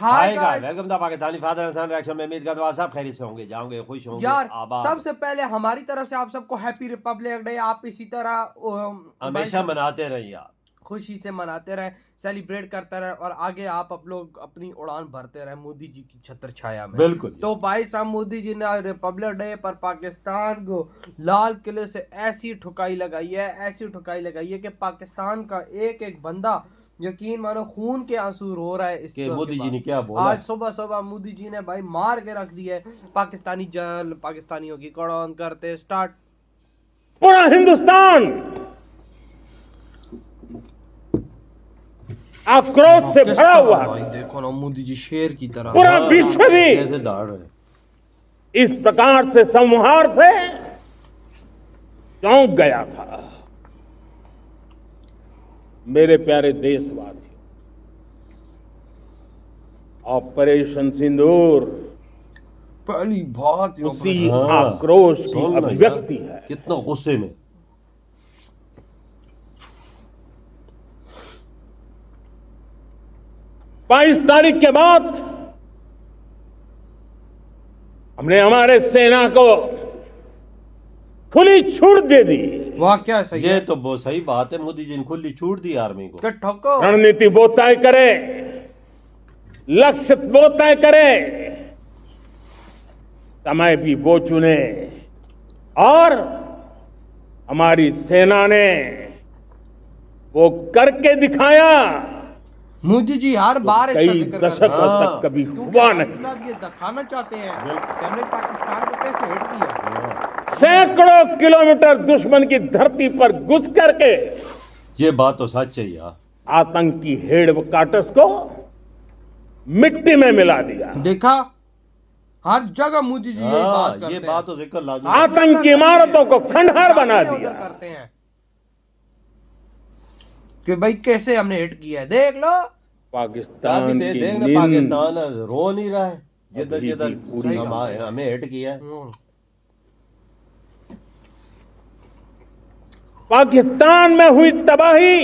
हाय आएगा। Guys welcome the Pakistani father and son reaction में। उम्मीद करता हूं आप सब खैरियत से होंगे, जाओगे खुश होंगे, यार, आबाद सबसे पहले हमारी तरफ से आप सबको हैप्पी रिपब्लिक डे। आप इसी तरह भाई हमेशा सब मनाते रहिए आप। खुशी से मनाते रहे, सेलिब्रेट करते रहे और आगे आप लोग अपनी उड़ान भरते रहे मोदी जी की छत्र छाया में। बिल्कुल। तो भाई साहब, मोदी जी ने रिपब्लिक डे पर पाकिस्तान को लाल किले से ऐसी ठुकाई लगाई है कि पाकिस्तान का एक एक बंदा, यकीन मानो, खून के आंसू रो रहा है इस कि के मोदी जी बाद। ने क्या बोला। आज सुबह सुबह मोदी जी ने भाई मार के रख दिया है पाकिस्तानी जल, पाकिस्तानियों की कड़ौन करते स्टार्ट। पूरा हिंदुस्तान आक्रोश से भरा हुआ भाई है। देखो ना, मोदी जी शेर की तरह। पूरा विश्व भी कैसे दौड़ रहे। इस प्रकार से संहार से चौंक गया था। मेरे प्यारे देशवासियों, ऑपरेशन सिंदूर पहली बात ही उसी ऑपरेशन। आक्रोश की सुन ना अभिव्यक्ति यार, है। कितना गुस्से में। 22 तारीख के बाद हमने हमारे सेना को खुली छूट दे दी। वाह, क्या सही ये है। तो बहुत सही बात है, मोदी जी ने खुली छूट दी आर्मी को। क्या ठोको। रणनीति वो तय करे, लक्ष्य वो तय करे, समय भी वो चुने, और हमारी सेना ने वो करके दिखाया। मोदी जी हर बार इसका कई जिक्र करते दशकों हैं तक कभी क्योंकि हुआ भाई नहीं। साहब ये दिखाना चाहते हैं कि हमने पाकिस्तान को कैसे हिट किया। सैकड़ों किलोमीटर दुश्मन की धरती पर घुस करके ये बात तो सच है यार। आतंकी हेडक्वार्टर्स को मिट्टी में मिला दिया। देखा, हर जगह मोदी जी यही बात करते ये हैं। बात तो जिक्र लाजमी। आतंकी इमारतों को खंडहर बना उधर दिया। करते हैं कि भाई कैसे हमने हिट किया है, देख लो। पाकिस्तान की देखना, नींद पाकिस्तान रो नहीं रहा है जिधर अभी जिधर भी पूरी हमें हिट किया है। पाकिस्तान में हुई तबाही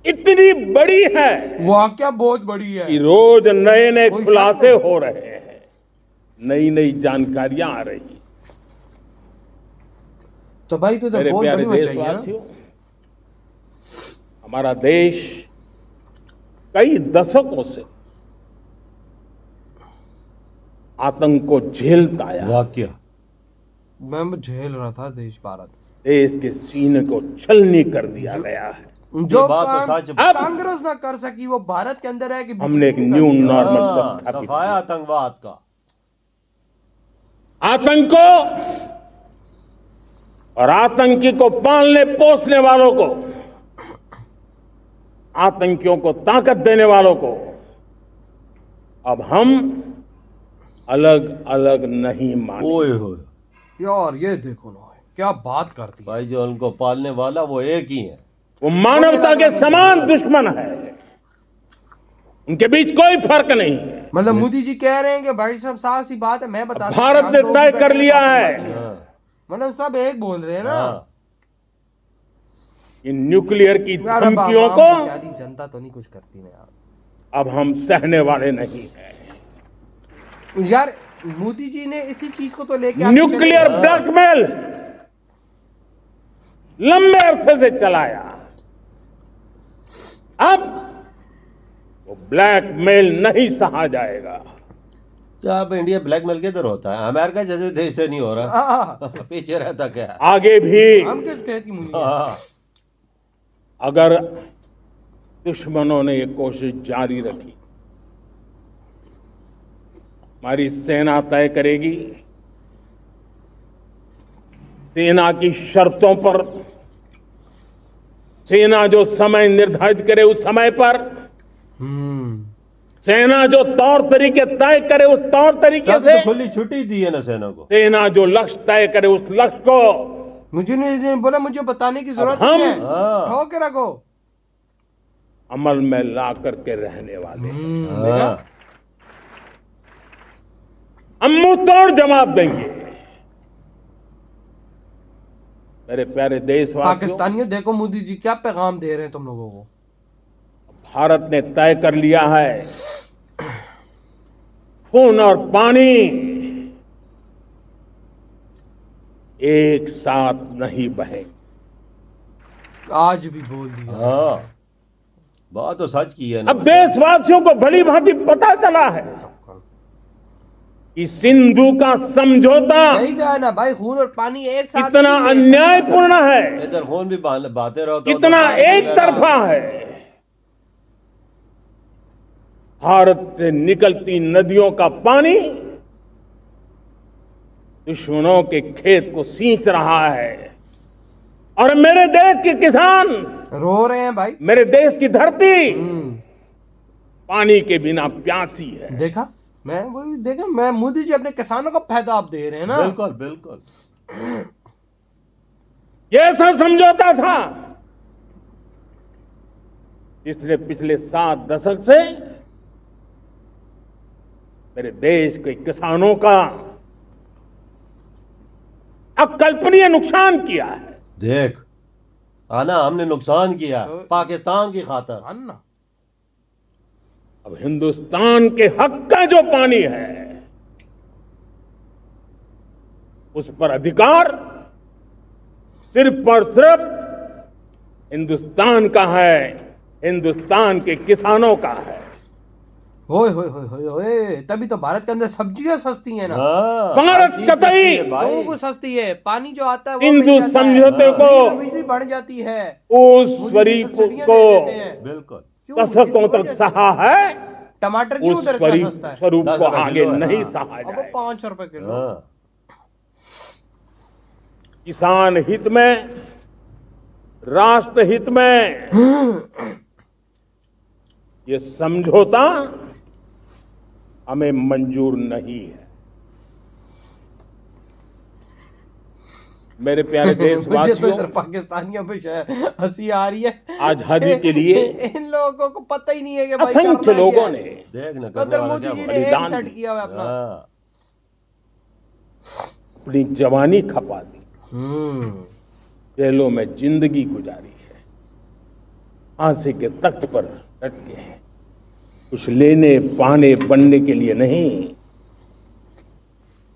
इतनी बड़ी है वाकया बहुत बड़ी है। कि रोज नए नए कोई शक खुलासे नहीं। हो रहे हैं, नई नई जानकारियां आ रही। तो भाई तो मेरे बहुत प्यारे बड़ी चाहिए ना। देशवासियों, हमारा देश कई दशकों से आतंक को झेलता आया। वाकया मैं झेल रहा था देश भारत। देश के सीने को छलनी कर दिया गया है। जो बात तो काम सच। अब कांग्रेस ना कर सकी वो भारत के अंदर है कि हमने एक बीजेपी न्यू कर दिया। नॉर्मल स्थापित सफाया किया। आतंकवाद का। आतंक को और आतंकी को पालने पोसने वालों को, आतंकियों को ताकत देने वालों को अब हम अलग अलग नहीं मानेंगे। ओए होए यार ये देखो ना, क्या बात करती है। भाई, जो उनको पालने वाला वो एक ही है। वो मानवता के समान दुश्मन है, उनके बीच कोई फर्क नहीं है। मतलब मोदी जी कह रहे हैं कि भाई साहब साफ सी बात है, मैं बता दूं भारत कि हम ने दो तय की कर बैठक लिया में है। आतंकवादी हैं। हाँ, मतलब सब एक बोल रहे हैं ना। हाँ। इन न्यूक्लियर की यार अब धमकियों आवाम को बेचारी जनता तो नहीं कुछ करती ना अब हम सहने वाले नहीं हैं। यार मोदी जी ने इसी चीज को तो लेके आगे न्यूक्लियर चले। ब्लैकमेल लंबे अरसे से चलाया, अब वो ब्लैकमेल नहीं सहा जाएगा। तो अब इंडिया ब्लैकमेल किधर होता है? अमेरिका जैसे देश से नहीं हो रहा। हाँ, पीछे रहता क्या है? आगे भी हम किस कहत की मुनी है? हाँ, अगर दुश्मनों ने ये कोशिश जारी रखी, हमारी सेना तय करेगी। सेना की शर्तों पर, सेना जो समय निर्धारित करे उस समय पर, सेना जो तौर तरीके तय करे उस तौर तरीके तब से, तो खुली छुट्टी दी है ना सेना को। सेना जो लक्ष्य तय करे उस लक्ष्य को मुझे नहीं बोला, मुझे बताने की जरूरत हम- नहीं है। हाँ। ठोक के रखो। अमल में ला करके रहने वाले हैं। देखा? हाँ, हम मुंह तोड़ जवाब देंगे। मेरे प्यारे देशवासियों, पाकिस्तानियों देखो मोदी जी क्या पैगाम दे रहे हैं तुम लोगों को। भारत ने तय कर लिया है, खून और पानी एक साथ नहीं बहे। आज भी बोल दिया। हाँ, बात तो सच की है ना। अब देशवासियों को भली भांति पता चला है कि सिंधु का समझौता सही कहा ना भाई, खून और पानी एक साथ कितना नहीं ले अन्यायपूर्ण है, इधर खून भी बातें रहो तो कितना एक तरफा है। भारत से निकलती नदियों का पानी दुश्मनों के खेत को सींच रहा है और मेरे देश के किसान, रो रहे हैं भाई। मेरे देश की धरती पानी के बिना प्यासी है। देखा, मैं वही देखा, मैं मोदी जी अपने किसानों को फायदा आप दे रहे हैं ना। बिल्कुल बिल्कुल। ये ऐसा समझौता था जिसने पिछले 7 दशक से मेरे देश के किसानों का अकल्पनीय नुकसान किया है। देख आना, हमने नुकसान किया पाकिस्तान की खातर। अन्ना अब हिंदुस्तान के हक का जो पानी है उस पर अधिकार सिर्फ और सिर्फ हिंदुस्तान का है, हिंदुस्तान के किसानों का है। होए होए होए होए होए, तभी तो भारत के अंदर सब्जियां सस्ती हैं ना। हाँ, भारत हर चीज कतई सस्ती है भाई। लोगों को सस्ती है, पानी जो आता है वो सिंधु मिल जाता है। समझौते को बिजली बढ़ जाती है, उस मोदी जी फरीक सब्सिडियां को दे देते हैं। बिल्कुल। क्यों? दशकों इसी तक वजह से। सहा है, टमाटर क्यों उस उधर इतना फरीक सस्ता है? स्वरूप 10 को रुपए आगे किलो है, नहीं हाँ। सहा अब वो जाए। 5 रुपए किलो। हाँ, किसान हित में, राष्ट्र हित में ये समझौता हमें मंजूर नहीं है। मेरे प्यारे मुझे तो देशवासियों, इधर पाकिस्तानियों पे शायद हंसी आ रही है। आजादी के लिए इन लोगों को पता ही नहीं है कि भाई असंख्य करना क्या लोगों है। ने देख ना तो करने उधर वाला मोदी क्या जी बोला। ने एक बलिदान सेट दी। किया हुआ अपना। हाँ, अपनी जवानी खपा दी, हम्म, जेलों में जिंदगी गुजारी है, फांसी के तख्त पर डट के हैं, कुछ लेने पाने बनने के लिए नहीं,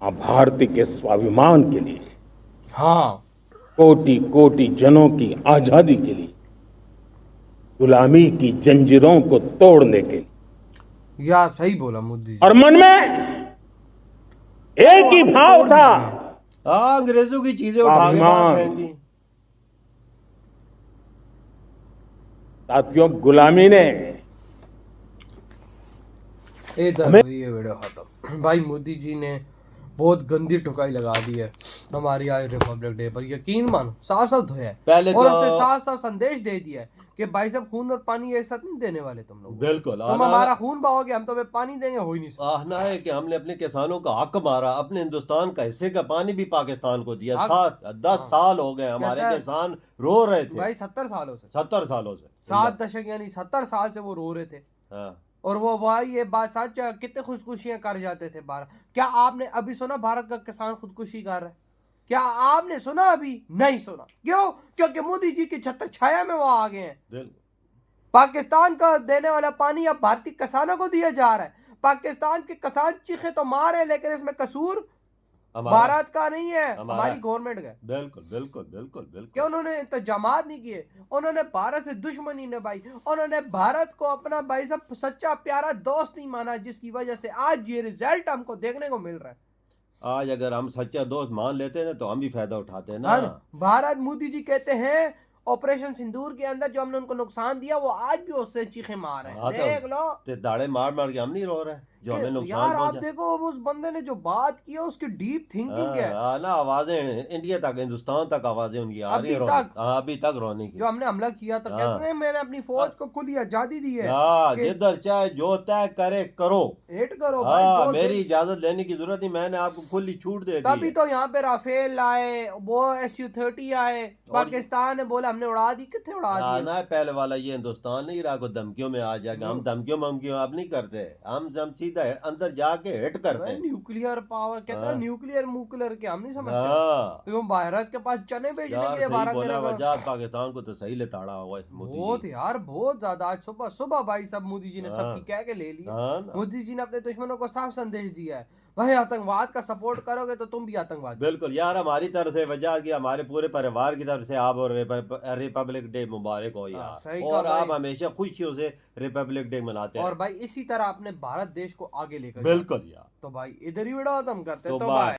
मां भारती के स्वाभिमान के लिए, हाँ कोटि कोटि जनों की आजादी के लिए, गुलामी की जंजीरों को तोड़ने के लिए। यार सही बोला मोदी जी। और मन में एक ही भाव था, हाँ, अंग्रेजों की चीजें उठा के बाहर स्वाभिमान। फेंक दी। साथियों, गुलामी ने इधर ये वीडियो खत्म। भाई मोदी जी ने बहुत गंदी ठुकाई लगा दी है हमारी आज रिपब्लिक डे पर। यकीन मानो साफ साफ धोया है पहले और तो- उसने साफ साफ संदेश दे दिया है कि भाई साहब खून और पानी एक साथ नहीं देने वाले तुम लोग। बिल्कुल। तुम हमारा खून बहाओगे, हम तुम्हें पानी देंगे, हो ही नहीं सकता। आहना है कि हमने अपने किसानों का हक मारा, अपने हिंदुस्तान का हिस्से का पानी भी पाकिस्तान को दिया। हक- 10 साल हो गए हमारे कहता है- किसान रो रहे थे। भाई 70 सालों से, 70 सालों से। 7 दशक यानी 70 साल से वो रो रहे थे। हाँ, और वो भाई ये बात सच है, कितने खुदकुशियां कर जाते थे भारत। क्या आपने अभी सुना भारत का किसान खुदकुशी कर रहा है? क्या आपने सुना? अभी नहीं सुना। क्यों? क्योंकि मोदी जी की छत्र छाया में वो आ गए हैं। बिल्कुल। पाकिस्तान का देने वाला पानी अब भारतीय किसानों को दिया जा रहा है। पाकिस्तान के किसान चीखे तो मार है, लेकिन इसमें कसूर हमारा- भारत का नहीं है, हमारा- हमारी गवर्नमेंट का। बिल्कुल बिल्कुल बिल्कुल बिल्कुल। कि उन्होंने इंतजामात नहीं किए, उन्होंने भारत से दुश्मनी निभाई, उन्होंने भारत को अपना भाई साहब सच्चा प्यारा दोस्त नहीं माना, जिसकी वजह से आज ये रिजल्ट हमको देखने को मिल रहा है। आज अगर हम सच्चा दोस्त मान लेते ना तो हम भी फायदा उठाते ना। हाँ, भारत मोदी जी कहते हैं ऑपरेशन सिंदूर के अंदर जो हमने उनको नुकसान दिया वो आज भी उससे चीखे मार रहे हैं। हाँ, तो- देख लो ते दाड़े मार मार के हम नहीं रो रहे जो हमें नुकसान यार, आप पहुंचा। देखो उस बंदे ने जो बात की है उसकी डीप थिंकिंग है। हाँ, ना आवाजें इंडिया तक, हिंदुस्तान तक आवाजें उनकी आ रही अभी है तक। हाँ, अभी तक रोने की। जो हमने हमला किया था, हाँ। कहते हैं मैंने अपनी फौज को खुली आजादी दी है हाँ, कि जिधर चाहे जो तय करे करो। हेट करो भाई, हाँ, जो मेरी इजाजत लेने की जरूरत नहीं, मैंने आपको खुली छूट दे दी तभी है। तो यहाँ पे राफेल आए, वो SU-30 आए, पाकिस्तान ने बोला हमने उड़ा दी, कितने उड़ा दी। आना है पहले वाला, ये हिंदुस्तान नहीं रहा को धमकियों में आ जाएगा। हम धमकियों ममकियों अब नहीं करते, हम सीधा अंदर जाके हिट करते हैं। न्यूक्लियर पावर कहता है, न्यूक्लियर मुक्लियर के हम नहीं समझते। हाँ तो भारत के पास चने भेजने के यार लिए सही भारत बोला, करेगा। वजह पाकिस्तान को तो सही ले ताड़ा हुआ है मोदी बहुत जी। यार, बहुत ज्यादा। आज सुबह सुबह भाई सब मोदी जी ने हाँ। सबकी कह के ले लिया। हाँ ना। मोदी जी ने अपने दुश्मनों को साफ संदेश दिया है, भाई आतंकवाद का सपोर्ट करोगे तो तुम भी आतंकवादी। बिल्कुल यार, हमारी तरफ से वजह की हमारे पूरे परिवार की तरफ से आप और रिपब्लिक डे मुबारक हो यार। सही कहा और आप भाई। हमेशा खुशियों से रिपब्लिक डे मनाते हैं। और भाई इसी तरह अपने भारत देश को आगे लेकर जाओ। बिल्कुल यार। तो भाई इधर ही वीडियो खत्म करते हैं, तो तो बाय। बाय।